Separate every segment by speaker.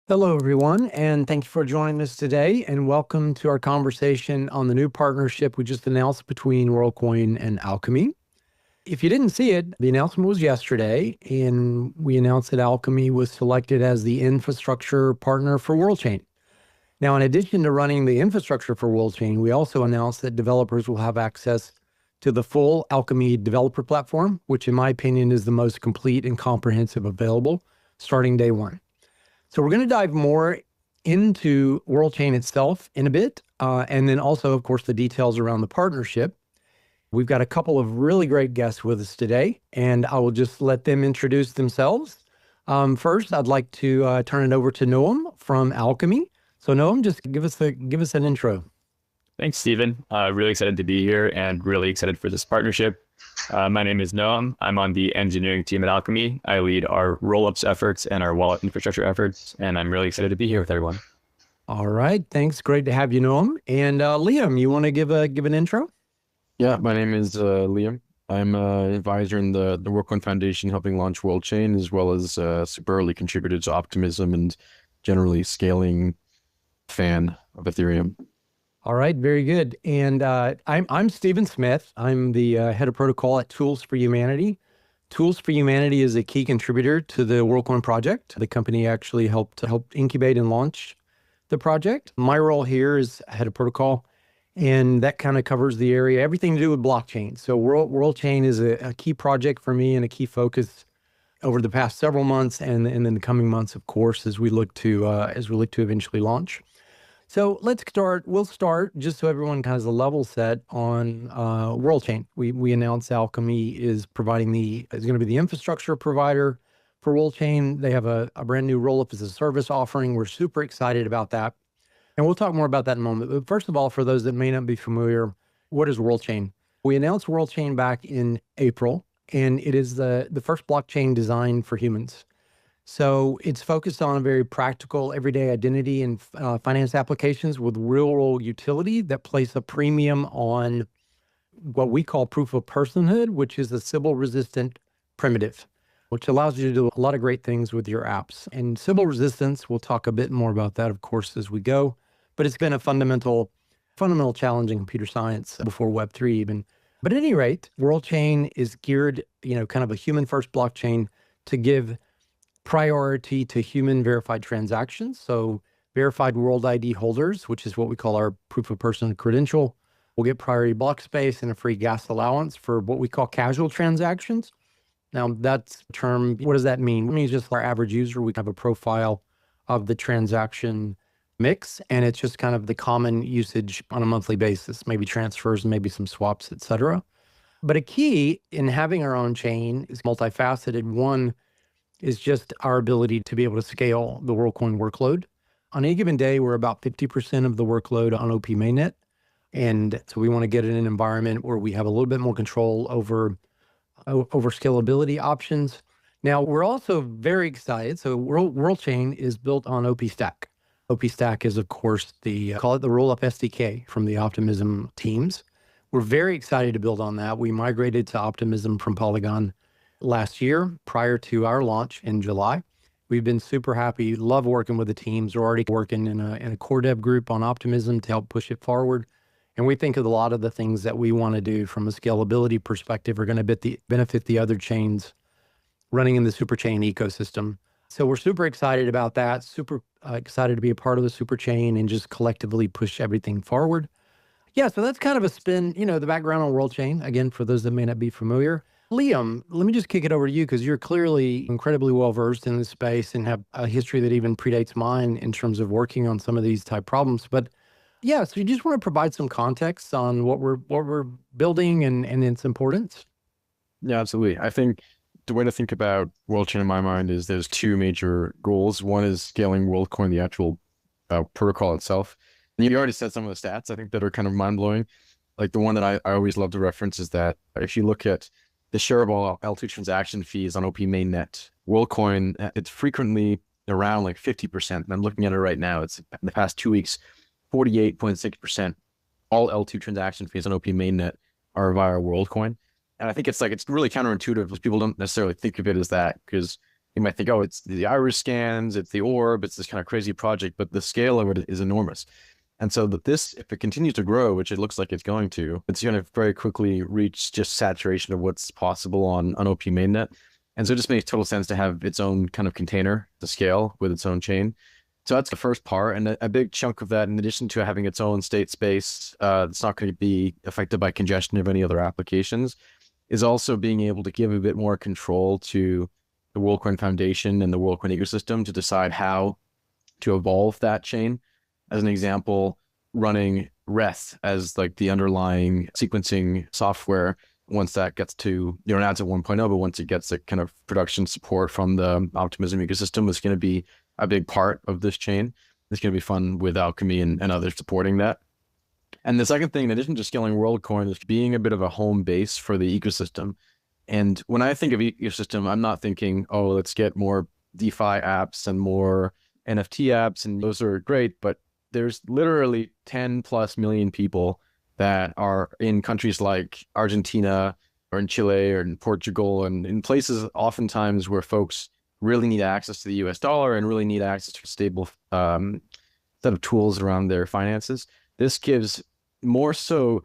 Speaker 1: Hello, everyone, and thank you for joining us today. And welcome to our conversation on the new partnership we just announced between Worldcoin and Alchemy. If you didn't see it, the announcement was yesterday, and we announced that Alchemy was selected as the infrastructure partner for WorldChain. Now, in addition to running the infrastructure for WorldChain, we also announced that developers will have access to the full Alchemy developer platform, which, in my opinion, is the most complete and comprehensive available starting day one. So we're going to dive more into WorldChain itself in a bit, and then also, of course, the details around the partnership. We've got a couple of really great guests with us today, and I will just let them introduce themselves. First, I'd like to turn it over to Noam from Alchemy. So Noam, just give us an intro.
Speaker 2: Thanks, Stephen. Really excited to be here and really excited for this partnership. My name is Noam. I'm on the engineering team at Alchemy. I lead our rollups efforts and our wallet infrastructure efforts, and I'm really excited to be here with everyone.
Speaker 1: All right, thanks. Great to have you, Noam. And Liam, you want to give an intro?
Speaker 3: Yeah, my name is Liam. I'm an advisor in the Worldcoin Foundation helping launch WorldChain, as well as super early contributor to Optimism and generally scaling fan of Ethereum.
Speaker 1: All right, very good. And I'm Stephen Smith. I'm the head of protocol at Tools for Humanity. Tools for Humanity is a key contributor to the WorldCoin project. The company actually helped incubate and launch the project. My role here is head of protocol, and that kind of covers the area, everything to do with blockchain. So WorldChain is a key project for me and a key focus over the past several months, and in the coming months, of course, as we look to eventually launch. So let's start. We'll start just so everyone has a level set on WorldChain. We announced Alchemy is going to be the infrastructure provider for WorldChain. They have a brand new roll-up as a service offering. We're super excited about that. And we'll talk more about that in a moment. But first of all, for those that may not be familiar, what is WorldChain? We announced WorldChain back in April, and it is the first blockchain designed for humans. So it's focused on a very practical, everyday identity and finance applications with real-world utility that place a premium on what we call proof of personhood, which is a Sybil-resistant primitive, which allows you to do a lot of great things with your apps. And Sybil resistance, we'll talk a bit more about that, of course, as we go. But it's been a fundamental challenge in computer science before Web3 even. But at any rate, WorldChain is geared, kind of a human-first blockchain to give priority to human verified transactions. So verified world ID holders, which is what we call our proof of person credential, will get priority block space and a free gas allowance for what we call casual transactions. Now that's a term. What does that mean? It means just our average user, we have a profile of the transaction mix, and it's just kind of the common usage on a monthly basis, maybe transfers, maybe some swaps, etc. But a key in having our own chain is multifaceted. One is just our ability to be able to scale the WorldCoin workload. On any given day, we're about 50% of the workload on OP mainnet. And so we want to get in an environment where we have a little bit more control over scalability options. Now, we're also very excited. So WorldChain is built on OP Stack. OP Stack is, of course, call it the roll-up SDK from the Optimism teams. We're very excited to build on that. We migrated to Optimism from Polygon last year prior to our launch in July. We've been super happy, love working with the teams. We're already working in a core dev group on Optimism to help push it forward. And we think of a lot of the things that we want to do from a scalability perspective are going to benefit the other chains running in the superchain ecosystem. So we're super excited about that, super excited to be a part of the superchain and just collectively push everything forward. Yeah, so that's kind of a spin, the background on WorldChain, again, for those that may not be familiar. Liam, let me just kick it over to you because you're clearly incredibly well-versed in this space and have a history that even predates mine in terms of working on some of these type problems. But yeah, so you just want to provide some context on what we're building and its importance?
Speaker 3: Yeah, absolutely. I think the way to think about WorldChain in my mind is there's two major goals. One is scaling WorldCoin, the actual protocol itself. And you already said some of the stats, I think, that are kind of mind-blowing. Like the one that I always love to reference is that if you look at the share of all L2 transaction fees on OP mainnet, WorldCoin, it's frequently around like 50%. And I'm looking at it right now. It's in the past 2 weeks, 48.6%. All L2 transaction fees on OP mainnet are via WorldCoin. And I think it's really counterintuitive because people don't necessarily think of it as that because You might think, oh, it's the iris scans, it's the orb, it's this kind of crazy project, but the scale of it is enormous. And so that this, if it continues to grow, which it looks like it's going to very quickly reach just saturation of what's possible on OP mainnet. And so it just makes total sense to have its own kind of container to scale with its own chain. So that's the first part. And a big chunk of that, in addition to having its own state space, it's not going to be affected by congestion of any other applications, is also being able to give a bit more control to the Worldcoin Foundation and the Worldcoin ecosystem to decide how to evolve that chain. As an example, running RETH as like the underlying sequencing software, once that gets to, not at 1.0, but once it gets a kind of production support from the Optimism ecosystem, is going to be a big part of this chain. It's going to be fun with Alchemy and others supporting that. And the second thing, in addition to scaling Worldcoin, is being a bit of a home base for the ecosystem. And when I think of ecosystem, I'm not thinking, oh, let's get more DeFi apps and more NFT apps, and those are great, but there's literally 10 plus million people that are in countries like Argentina or in Chile or in Portugal and in places oftentimes where folks really need access to the US dollar and really need access to a stable set of tools around their finances. This gives more so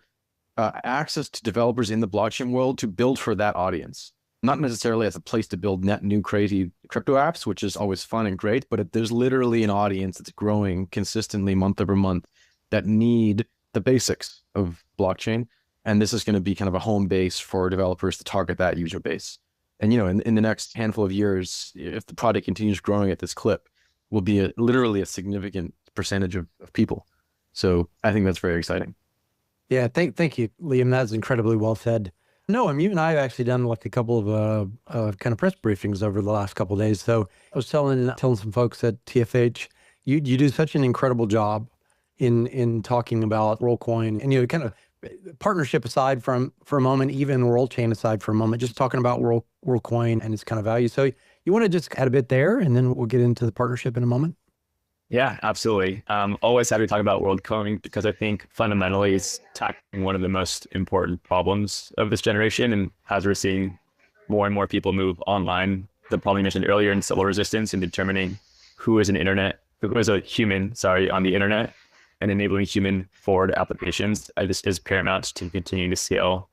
Speaker 3: access to developers in the blockchain world to build for that audience. Not necessarily as a place to build net new crazy crypto apps, which is always fun and great, but there's literally an audience that's growing consistently month over month that need the basics of blockchain. And this is going to be kind of a home base for developers to target that user base. And, in the next handful of years, if the product continues growing at this clip, will be literally a significant percentage of people. So I think that's very exciting.
Speaker 1: Yeah, thank you, Liam. That's incredibly well said. No, you and I have actually done like a couple of kind of press briefings over the last couple of days. So I was telling some folks at TFH, you do such an incredible job in talking about Worldcoin and kind of partnership aside for a moment, even Worldchain aside for a moment, just talking about Worldcoin and its kind of value. So you want to just add a bit there, and then we'll get into the partnership in a moment.
Speaker 2: Yeah, absolutely. Always happy to talk about Worldcoin because I think fundamentally it's tackling one of the most important problems of this generation. And as we're seeing more and more people move online, the problem you mentioned earlier in civil resistance and determining who is a human, on the internet and enabling human forward applications, this is paramount to continue to scale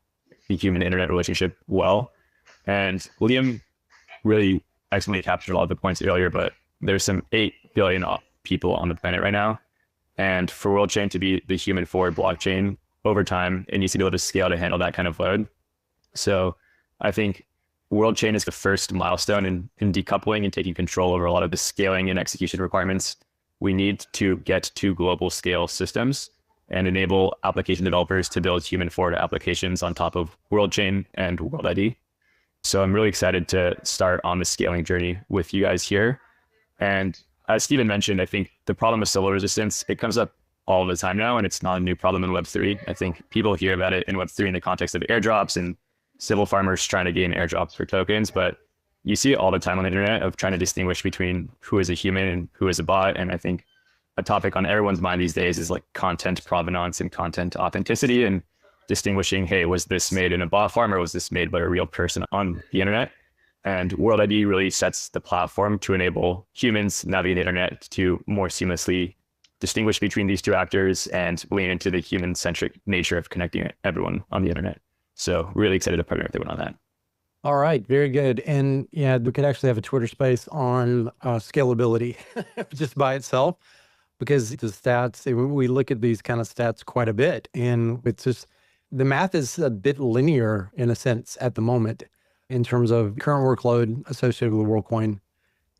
Speaker 2: the human internet relationship well. And Liam really excellently captured a lot of the points earlier, but there's some 8 billion people on the planet right now. And for Worldchain to be the human forward blockchain over time, it needs to be able to scale to handle that kind of load. So I think Worldchain is the first milestone in decoupling and taking control over a lot of the scaling and execution requirements we need to get to global scale systems and enable application developers to build human forward applications on top of Worldchain and WorldID. So I'm really excited to start on the scaling journey with you guys here. And as Stephen mentioned, I think the problem of civil resistance, it comes up all the time now, and it's not a new problem in Web3. I think people hear about it in Web3 in the context of airdrops and civil farmers trying to gain airdrops for tokens, but you see it all the time on the internet of trying to distinguish between who is a human and who is a bot. And I think a topic on everyone's mind these days is like content provenance and content authenticity and distinguishing, hey, was this made in a bot farm or was this made by a real person on the internet? And WorldID really sets the platform to enable humans navigating the internet to more seamlessly distinguish between these two actors and lean into the human-centric nature of connecting everyone on the internet. So really excited to partner with everyone on that.
Speaker 1: All right, very good. And yeah, we could actually have a Twitter space on scalability just by itself, because the stats, we look at these kind of stats quite a bit, and it's just, the math is a bit linear in a sense at the moment in terms of current workload associated with Worldcoin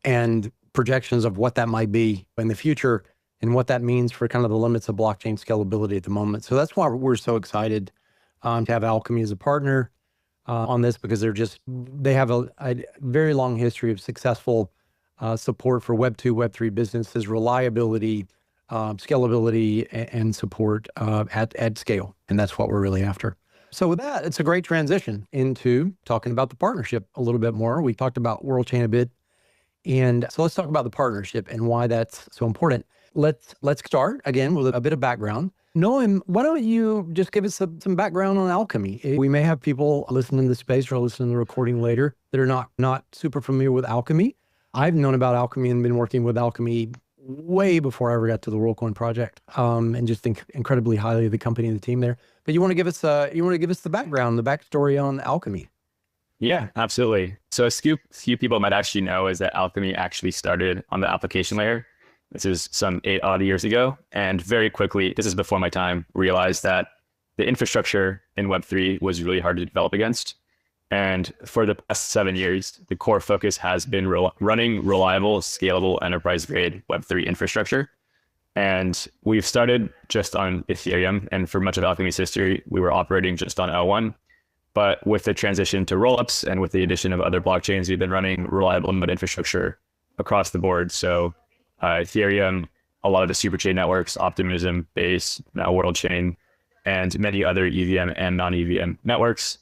Speaker 1: and projections of what that might be in the future and what that means for kind of the limits of blockchain scalability at the moment. So that's why we're so excited to have Alchemy as a partner on this, because they have a very long history of successful support for Web2, Web3 businesses, reliability, scalability, and support at scale. And that's what we're really after. So with that, it's a great transition into talking about the partnership a little bit more. We talked about Worldchain a bit. And so let's talk about the partnership and why that's so important. Let's start again with a bit of background. Noam, why don't you just give us some background on Alchemy? We may have people listening to the space or listening to the recording later that are not super familiar with Alchemy. I've known about Alchemy and been working with Alchemy way before I ever got to the Worldcoin project, and just think incredibly highly of the company and the team there. But you want to give us the background, the backstory on Alchemy?
Speaker 2: Yeah, absolutely. So a few people might actually know is that Alchemy actually started on the application layer. This is some 8 odd years ago. And very quickly, this is before my time, realized that the infrastructure in Web3 was really hard to develop against. And for the past 7 years, the core focus has been running reliable, scalable, enterprise-grade Web3 infrastructure. And we've started just on Ethereum. And for much of Alchemy's history, we were operating just on L1. But with the transition to rollups and with the addition of other blockchains, we've been running reliable mode infrastructure across the board. So Ethereum, a lot of the superchain networks, Optimism, Base, now Worldchain, and many other EVM and non-EVM networks.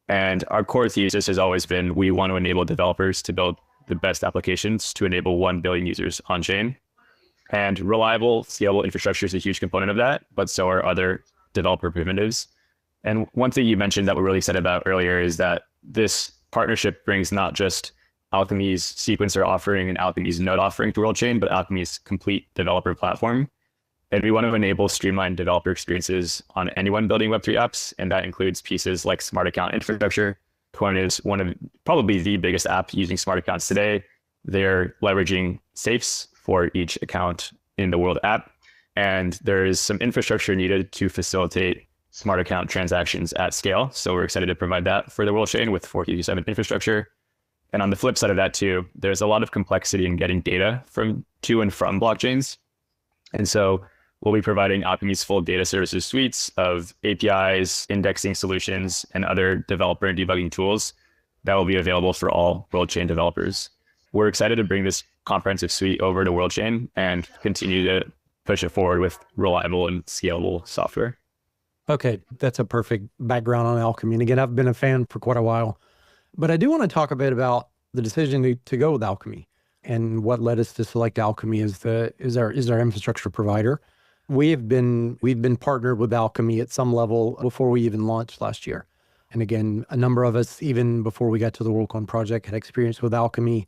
Speaker 2: And our core thesis has always been we want to enable developers to build the best applications to enable 1 billion users on chain. And reliable, scalable infrastructure is a huge component of that, but so are other developer primitives. And one thing you mentioned that we're really excited about earlier is that this partnership brings not just Alchemy's sequencer offering and Alchemy's node offering to Worldchain, but Alchemy's complete developer platform. And we want to enable streamlined developer experiences on anyone building Web3 apps. And that includes pieces like smart account infrastructure. Coin is one of probably the biggest app using smart accounts today. They're leveraging safes for each account in the World app. And there is some infrastructure needed to facilitate smart account transactions at scale. So we're excited to provide that for the Worldchain with 4Q7 infrastructure. And on the flip side of that too, there's a lot of complexity in getting data from to and from blockchains. And so we'll be providing Alchemy's full data services suites of APIs, indexing solutions, and other developer and debugging tools that will be available for all Worldchain developers. We're excited to bring this comprehensive suite over to Worldchain and continue to push it forward with reliable and scalable software.
Speaker 1: Okay, that's a perfect background on Alchemy. And again, I've been a fan for quite a while, but I do want to talk a bit about the decision to go with Alchemy and what led us to select Alchemy as our infrastructure provider. We've been partnered with Alchemy at some level before we even launched last year. And again, a number of us, even before we got to the Worldcoin project, had experience with Alchemy.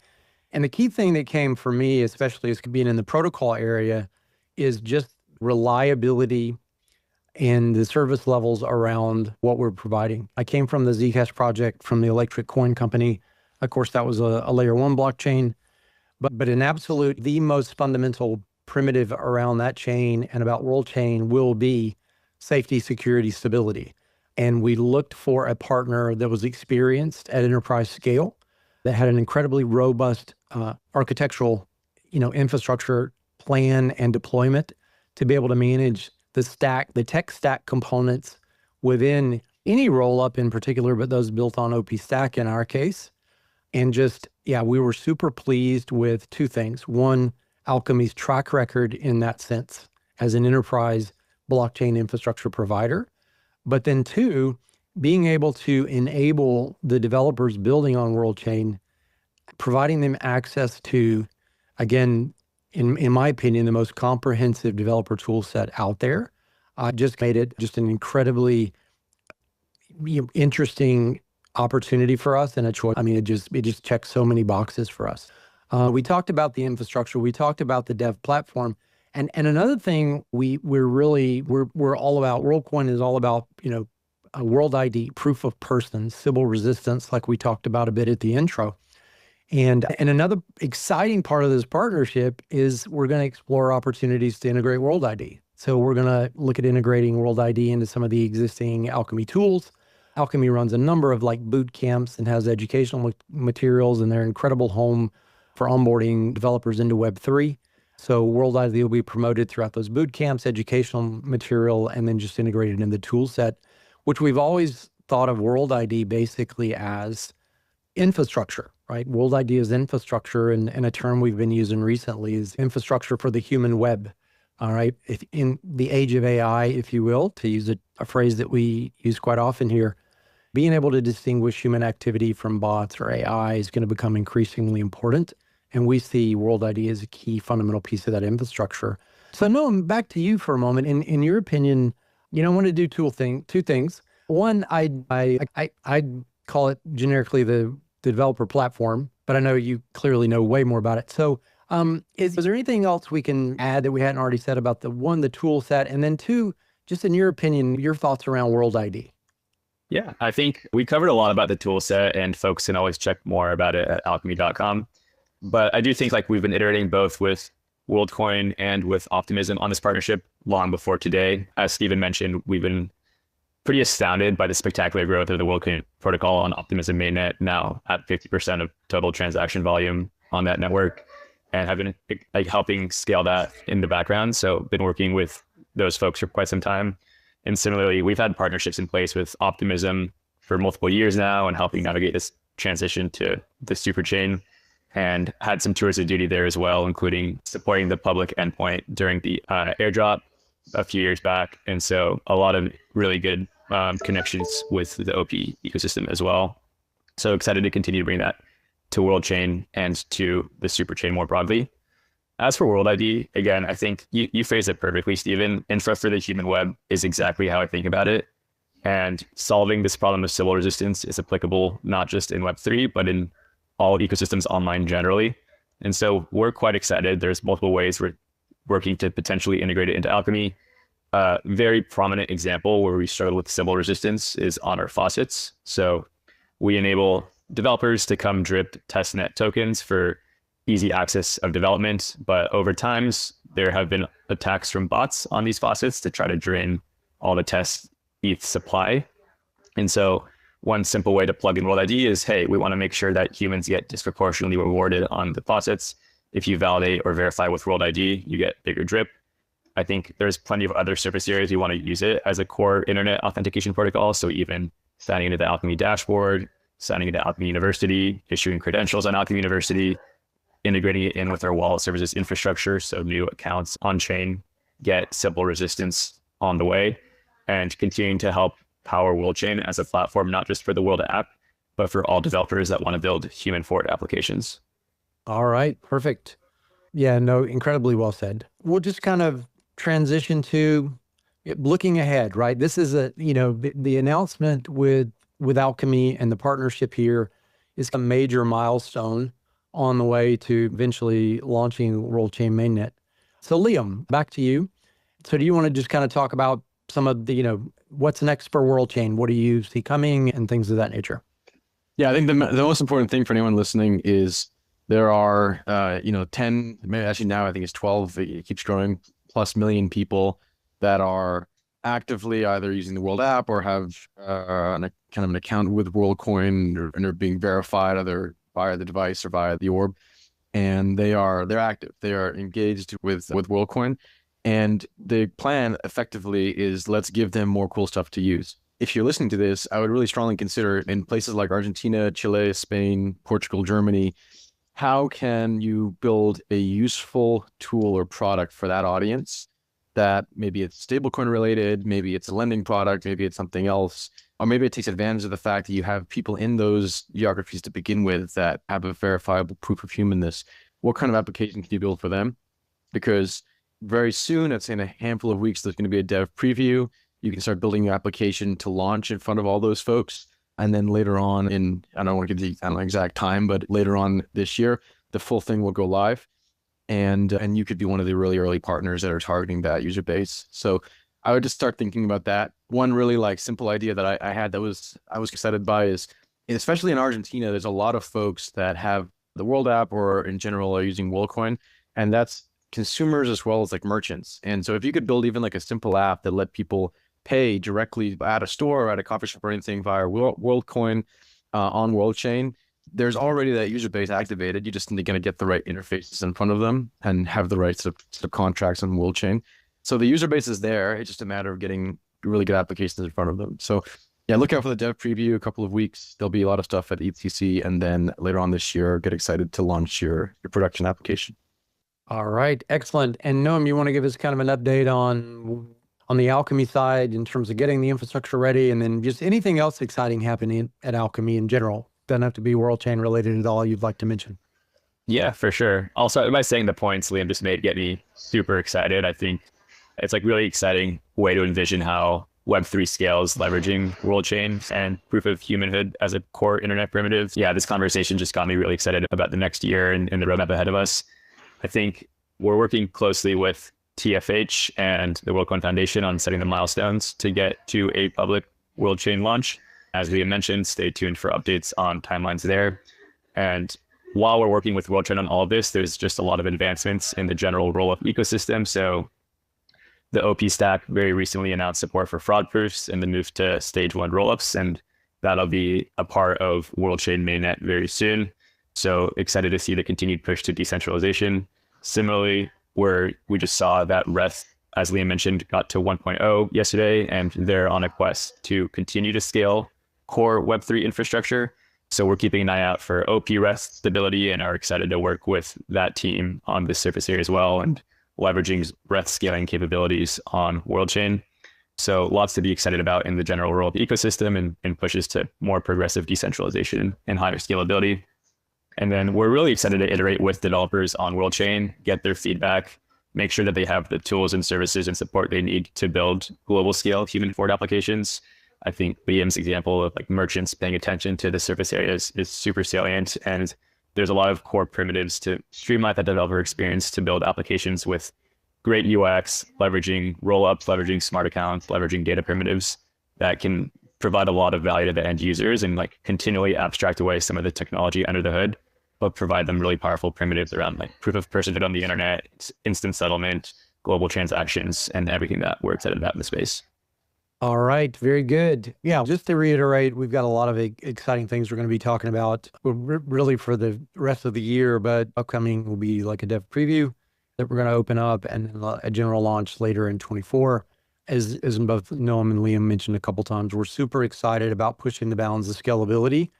Speaker 1: And the key thing that came for me, especially as being in the protocol area, is just reliability and the service levels around what we're providing. I came from the Zcash project from the Electric Coin Company. Of course, that was a layer 1 blockchain, but in absolute, the most fundamental primitive around that chain and about Worldchain will be safety, security, stability. And we looked for a partner that was experienced at enterprise scale, that had an incredibly robust architectural, infrastructure plan and deployment to be able to manage the tech stack components within any rollup in particular, but those built on OP Stack in our case. And just, we were super pleased with two things. One, Alchemy's track record in that sense as an enterprise blockchain infrastructure provider. But then two, being able to enable the developers building on Worldchain, providing them access to, again, in my opinion, the most comprehensive developer tool set out there, just made it just an incredibly interesting opportunity for us and a choice. I mean, it just checks so many boxes for us. We talked about the infrastructure. We talked about the dev platform. And another thing we're all about, Worldcoin is all about, a world ID, proof of person, Sybil resistance, like we talked about a bit at the intro. And another exciting part of this partnership is we're going to explore opportunities to integrate World ID. So we're going to look at integrating World ID into some of the existing Alchemy tools. Alchemy runs a number of boot camps and has educational materials, and they're an incredible home for onboarding developers into Web3. So World ID will be promoted throughout those boot camps, educational material, and then just integrated in the tool set, which we've always thought of World ID basically as infrastructure, right? World ID is infrastructure, and a term we've been using recently is infrastructure for the human web. All right. If in the age of AI, if you will, to use a phrase that we use quite often here, being able to distinguish human activity from bots or AI is going to become increasingly important. And we see World ID as a key fundamental piece of that infrastructure. So Noam, back to you for a moment. In your opinion, I want to do two things. One, I'd call it generically the developer platform, but I know you clearly know way more about it. So is there anything else we can add that we hadn't already said about the tool set, and then two, just in your opinion, your thoughts around World ID?
Speaker 2: Yeah, I think we covered a lot about the tool set, and folks can always check more about it at alchemy.com. But I do think like we've been iterating both with Worldcoin and with Optimism on this partnership long before today. As Stephen mentioned, we've been pretty astounded by the spectacular growth of the Worldcoin protocol on Optimism mainnet, now at 50% of total transaction volume on that network, and have been like helping scale that in the background. So been working with those folks for quite some time. And similarly, we've had partnerships in place with Optimism for multiple years now and helping navigate this transition to the superchain, and had some tours of duty there as well, including supporting the public endpoint during the airdrop a few years back. And so a lot of really good connections with the OP ecosystem as well. So excited to continue to bring that to WorldChain and to the superchain more broadly. As for World ID, again, I think you phrased it perfectly, Stephen. Infra for the human web is exactly how I think about it. And solving this problem of Sybil resistance is applicable not just in Web3, but in all ecosystems online generally. And so we're quite excited. There's multiple ways we're working to potentially integrate it into Alchemy. Very prominent example where we struggled with Sybil resistance is on our faucets. So we enable developers to come drip testnet tokens for easy access of development. But over times, there have been attacks from bots on these faucets to try to drain all the test ETH supply. And so one simple way to plug in World ID is, hey, we want to make sure that humans get disproportionately rewarded on the faucets. If you validate or verify with World ID, you get bigger drip. I think there's plenty of other surface areas you want to use it as a core internet authentication protocol. So even signing into the Alchemy dashboard, signing into Alchemy University, issuing credentials on Alchemy University, integrating it in with our wallet services infrastructure. So new accounts on chain get Sybil resistance on the way, and continuing to help power WorldChain as a platform, not just for the World app, but for all developers that want to build human forward applications.
Speaker 1: All right, perfect. Yeah, no, incredibly well said. We'll just kind of transition to looking ahead, right? This is the announcement with Alchemy and the partnership here is a major milestone on the way to eventually launching WorldChain mainnet. So Liam, back to you. So do you want to just kind of talk about some of the, what's next for WorldChain? What do you see coming and things of that nature?
Speaker 3: Yeah, I think the most important thing for anyone listening is there are, 10, maybe actually now I think it's 12, it keeps growing, plus million people that are actively either using the World app or have kind of an account with Worldcoin, and are being verified either via the device or via the orb. And they're active. They are engaged with Worldcoin. And the plan effectively is, let's give them more cool stuff to use. If you're listening to this, I would really strongly consider, in places like Argentina, Chile, Spain, Portugal, Germany, how can you build a useful tool or product for that audience that maybe it's stablecoin related, maybe it's a lending product, maybe it's something else, or maybe it takes advantage of the fact that you have people in those geographies to begin with that have a verifiable proof of humanness. What kind of application can you build for them? Because very soon, I'd say in a handful of weeks, there's going to be a dev preview. You can start building your application to launch in front of all those folks. And then later on I don't want to give the exact time, but later on this year, the full thing will go live. And you could be one of the really early partners that are targeting that user base. So I would just start thinking about that. One really simple idea that I had I was excited by is, especially in Argentina, there's a lot of folks that have the World app or in general are using Worldcoin, and that's consumers as well as merchants. And so if you could build even a simple app that let people pay directly at a store or at a coffee shop or anything via Worldcoin on WorldChain, there's already that user base activated. You just need to get the right interfaces in front of them and have the right sort of contracts on WorldChain. So the user base is there. It's just a matter of getting really good applications in front of them. So yeah, look out for the dev preview, a couple of weeks. There'll be a lot of stuff at ETC, and then later on this year, get excited to launch your production application.
Speaker 1: All right, excellent. And Noam, you want to give us kind of an update on the Alchemy side in terms of getting the infrastructure ready, and then just anything else exciting happening at Alchemy in general? Doesn't have to be WorldChain related at all you'd like to mention.
Speaker 2: Yeah, for sure. I'll start by saying the points Liam just made get me super excited. I think it's really exciting way to envision how Web3 scales leveraging WorldChain and proof of humanhood as a core internet primitive. Yeah, this conversation just got me really excited about the next year and the roadmap ahead of us. I think we're working closely with TFH and the Worldcoin Foundation on setting the milestones to get to a public WorldChain launch. As we mentioned, stay tuned for updates on timelines there. And while we're working with WorldChain on all of this, there's just a lot of advancements in the general rollup ecosystem. So the OP stack very recently announced support for fraud proofs and the move to stage 1 rollups, and that'll be a part of WorldChain mainnet very soon. So excited to see the continued push to decentralization. Similarly, where we just saw that REST, as Liam mentioned, got to 1.0 yesterday, and they're on a quest to continue to scale core Web3 infrastructure. So we're keeping an eye out for OP REST stability and are excited to work with that team on this surface area as well and leveraging REST scaling capabilities on WorldChain. So lots to be excited about in the general rollup ecosystem and pushes to more progressive decentralization and higher scalability. And then we're really excited to iterate with developers on WorldChain, get their feedback, make sure that they have the tools and services and support they need to build global scale human-forward applications. I think Liam's example of like merchants paying attention to the surface areas is super salient. And there's a lot of core primitives to streamline that developer experience to build applications with great UX, leveraging rollups, leveraging smart accounts, leveraging data primitives that can provide a lot of value to the end users and like continually abstract away some of the technology under the hood, but provide them really powerful primitives around like proof of personhood on the internet, instant settlement, global transactions, and everything that we're excited about in the space.
Speaker 1: All right, very good. Yeah, just to reiterate, we've got a lot of exciting things we're going to be talking about really for the rest of the year, but upcoming will be like a dev preview that we're going to open up and then a general launch later in 24. As both Noam and Liam mentioned a couple times, we're super excited about pushing the bounds of scalability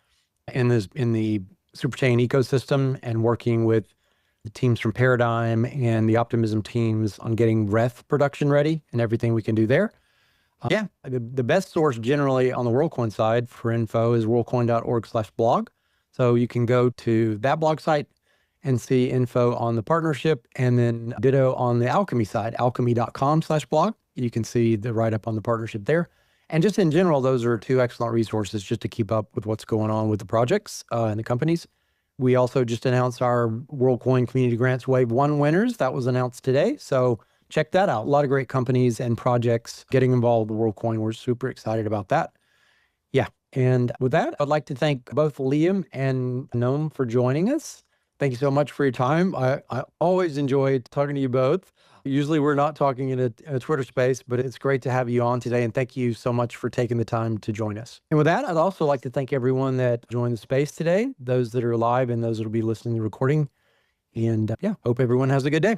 Speaker 1: in the Superchain ecosystem and working with the teams from Paradigm and the Optimism teams on getting REST production ready and everything we can do there. Yeah, the best source generally on the Worldcoin side for info is worldcoin.org/blog. So you can go to that blog site and see info on the partnership, and then ditto on the Alchemy side, alchemy.com/blog. You can see the write-up on the partnership there. And just in general, those are two excellent resources just to keep up with what's going on with the projects and the companies. We also just announced our Worldcoin Community Grants Wave 1 winners. That was announced today. So check that out. A lot of great companies and projects getting involved with Worldcoin. We're super excited about that. Yeah. And with that, I'd like to thank both Liam and Noam for joining us. Thank you so much for your time. I always enjoy talking to you both. Usually we're not talking in a Twitter space, but it's great to have you on today. And thank you so much for taking the time to join us. And with that, I'd also like to thank everyone that joined the space today, those that are live and those that will be listening to the recording. And yeah, hope everyone has a good day.